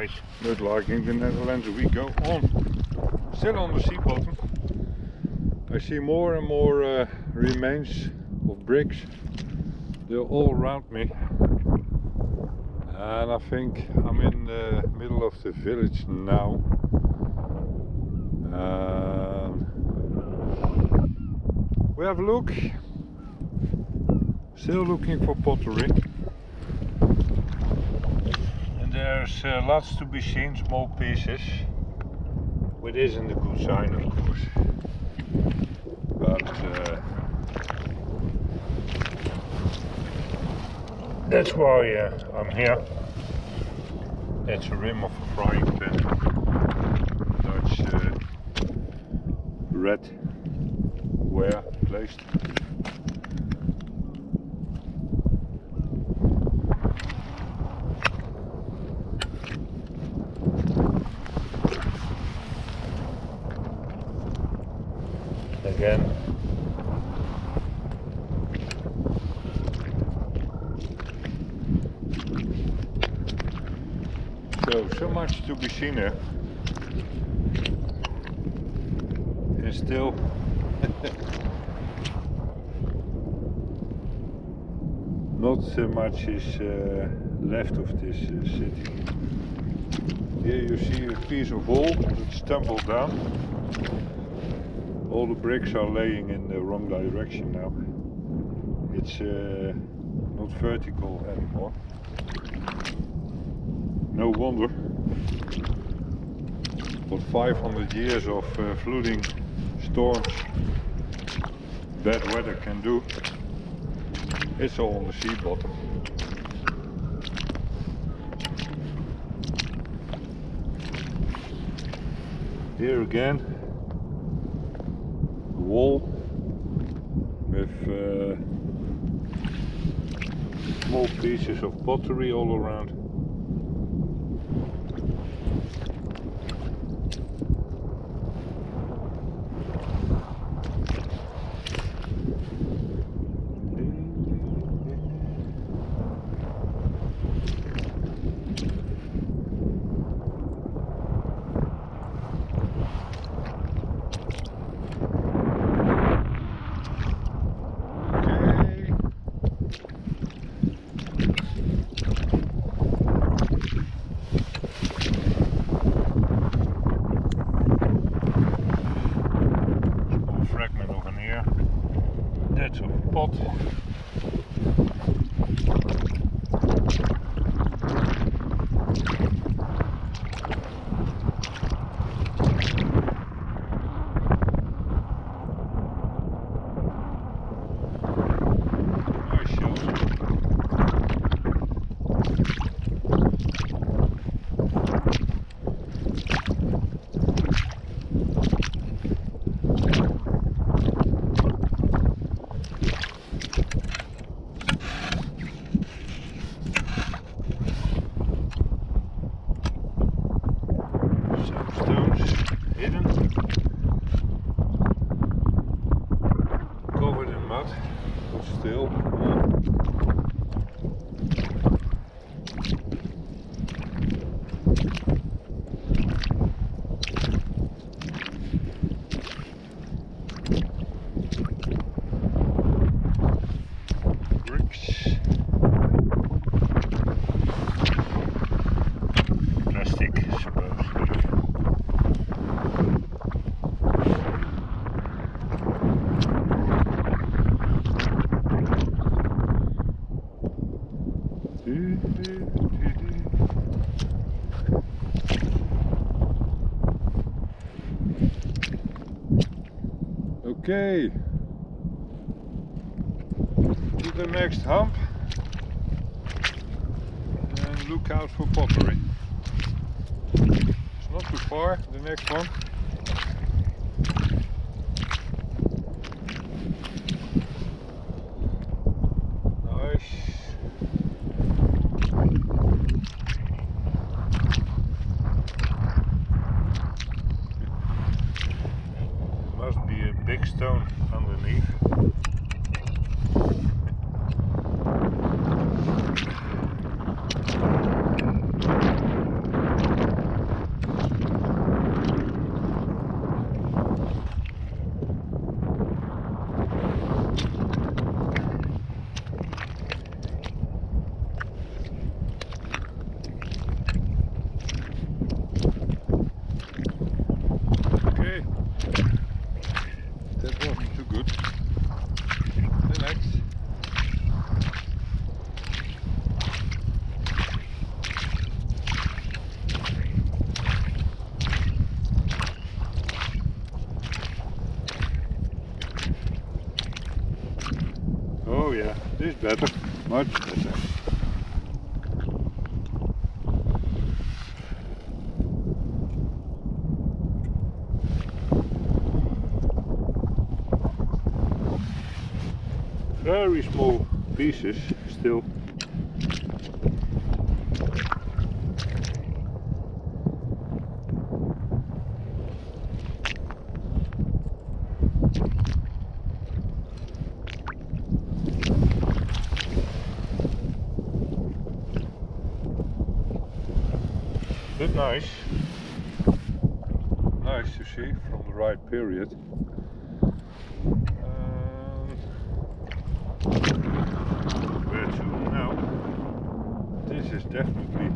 Alright, Mudlarking the Netherlands, we go on. Still on the sea bottom. I see more and more remains of bricks. They're all around me. And I think I'm in the middle of the village now. We have a look. Still looking for pottery. And there's lots to be seen, small pieces. Which isn't a good sign, of course. But that's why I'm here. That's a rim of a frying pan. Dutch red ware placed. Again. So much to be seen here. And still not so much is left of this city. Here you see a piece of wall that's tumbled down. All the bricks are laying in the wrong direction now. It's not vertical anymore. No wonder. What 500 years of flooding, storms, bad weather can do. It's all on the sea bottom. Here again, a wall with small pieces of pottery all around. That's a pot. Nice shot. Stones hidden, covered in mud, but still. Bricks, plastic, supposedly. Okay, to the next hump and look out for pottery. It's not too far, the next one. Nice. Must be a big stone underneath. better, much better. Very small pieces still. But nice. Nice to see from the right period. Where to now? This is definitely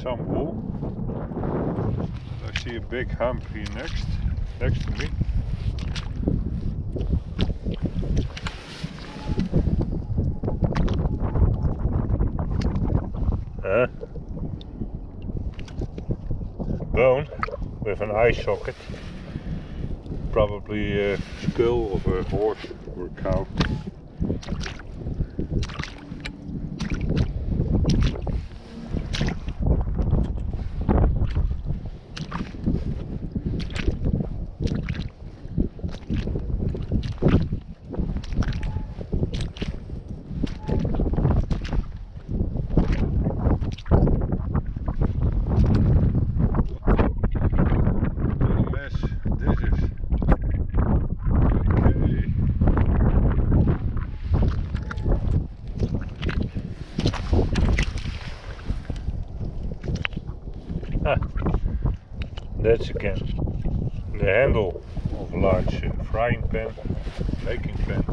some wool. I see a big hump here next to me. Bone with an eye socket, probably a skull of a horse or a cow. That's again the handle of a large frying pan, baking pan.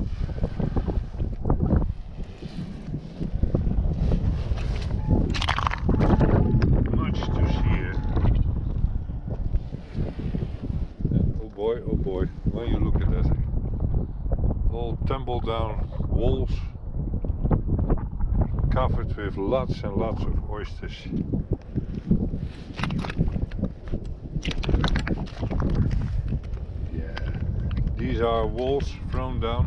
Much to see here. Oh boy, when you look at that. All tumble down walls covered with lots and lots of oysters. These are walls thrown down,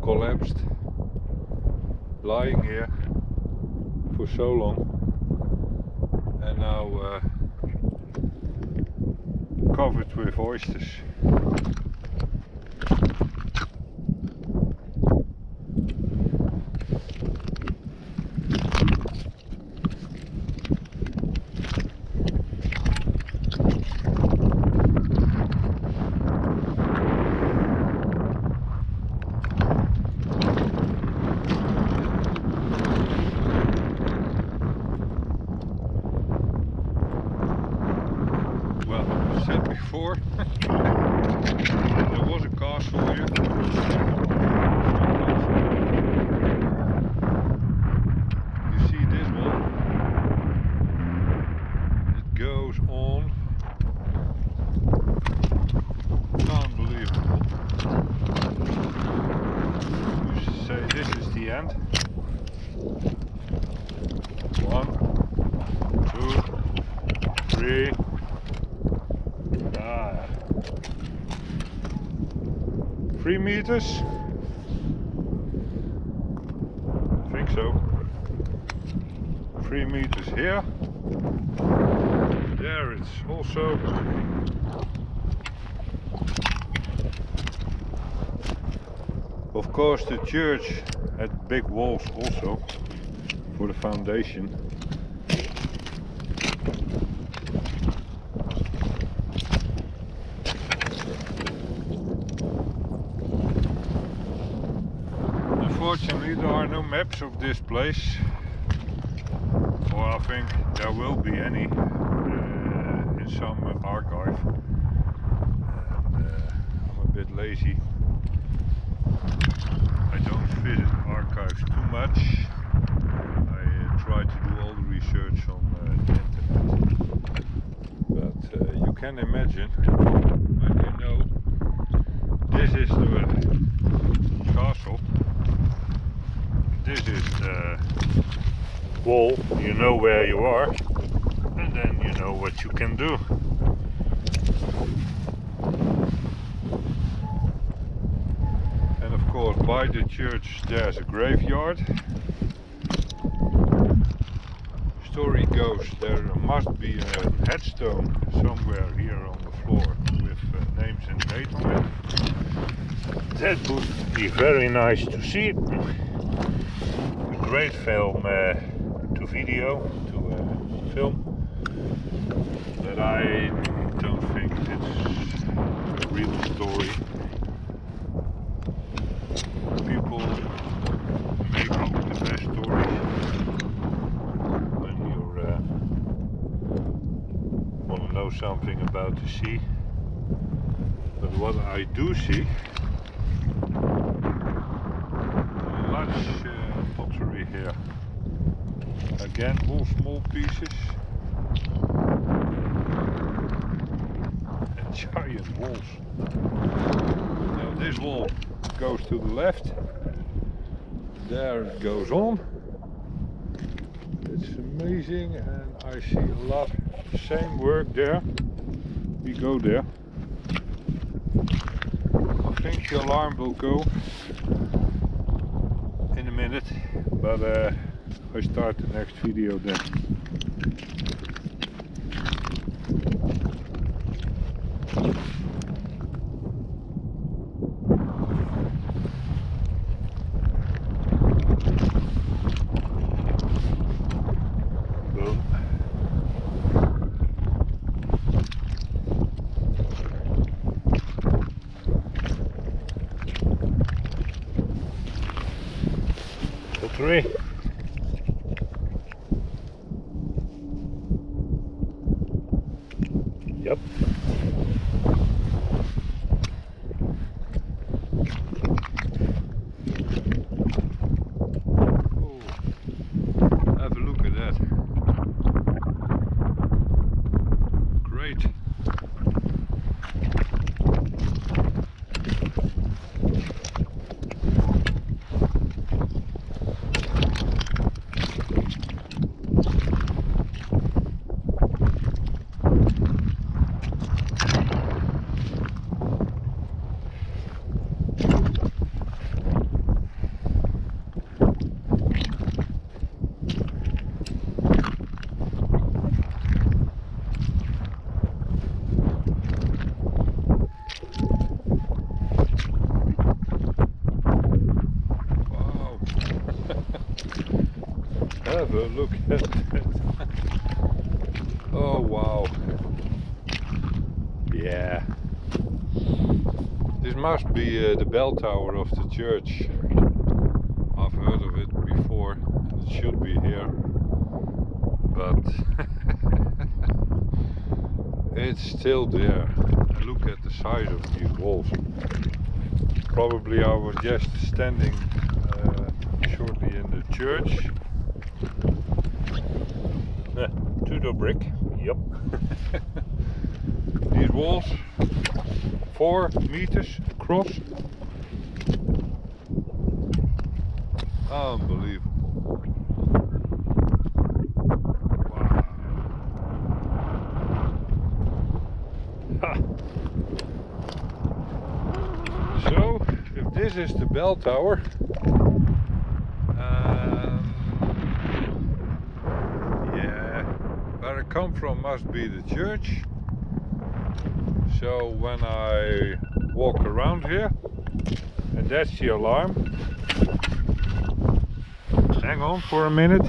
collapsed, lying here for so long, and now covered with oysters. Said before, there was a castle here. You see this wall? It goes on. Unbelievable. You say this is the end. 1, 2, 3. 3 meters? I think so. 3 meters here. There it's also. Of course the church had big walls also for the foundation. Unfortunately, there are no maps of this place, or I think there will be any in some archive. And, I'm a bit lazy. I don't visit archives too much. I try to do all the research on the internet. But you can imagine, when you know this is the castle. This is the wall, you know where you are, and then you know what you can do. And of course because by the church there's a graveyard. Story goes there must be a headstone somewhere here on the floor with names and dates on it. That would be very nice to see. A great film to video, to film, but I don't think it's a real story. People make the best stories when you want to know something about the sea. But what I do see, much pottery here. Again, all small pieces and giant walls. Now this wall goes to the left, there it goes on. It's amazing, and I see a lot same work there. We go there. I think the alarm will go in a minute, but I start the next video then. Three. Yep. Oh, have a look at that. Great. Have a look at that. Oh wow. Yeah. This must be the bell tower of the church. I've heard of it before. It should be here. But it's still there. And look at the size of these walls. Probably I was just standing shortly in the church. Tudor brick, yep. These walls, 4 meters across. Unbelievable. Wow. Ha. So, if this is the bell tower, where I come from must be the church. So when I walk around here, and that's the alarm. Hang on for a minute.